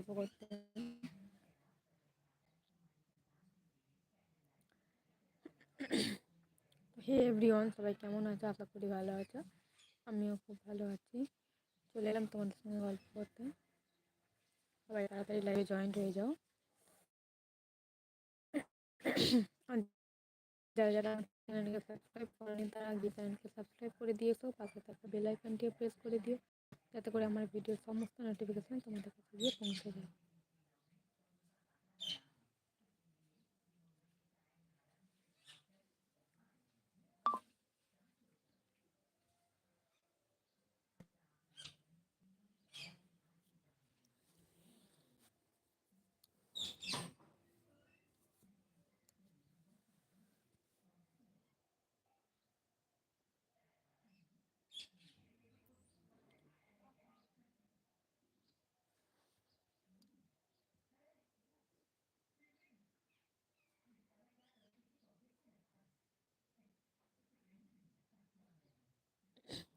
গল্প করতে। হে এভরিওয়ান, সবাই কেমন আছো? আশা করি ভালো আছো। আমিও খুব ভালো আছি। চলে এলাম তোমাদের সঙ্গে গল্প করতে। সবাই তাড়াতাড়ি লাইভে জয়েন্ট হয়ে যাও। আর যারা যারা চ্যানেলকে সাবস্ক্রাইব করেনি তারা গিয়ে চ্যানেলকে সাবস্ক্রাইব করে দিয়েছো, পাশে থাকা বেল আইকনটিও প্রেস করে দিও, যাতে করে আমার ভিডিওর সমস্ত নোটিফিকেশন তোমাদের কাছে গিয়ে পৌঁছে যায়।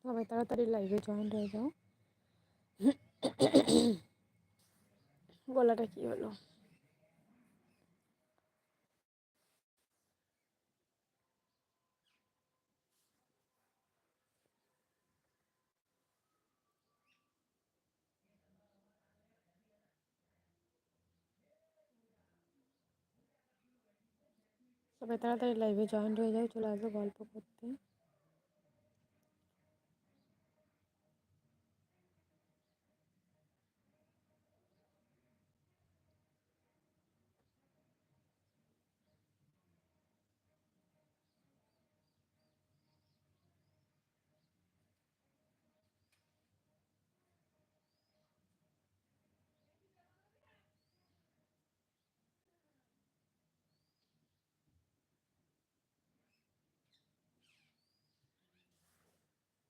সবাই তাড়াতাড়ি লাইভে জয়েন্ট হয়ে যাও। গলাটা কি হলো? সবাই তাড়াতাড়ি লাইভে জয়েন্ট হয়ে যাও, চলে আসবে গল্প করতে।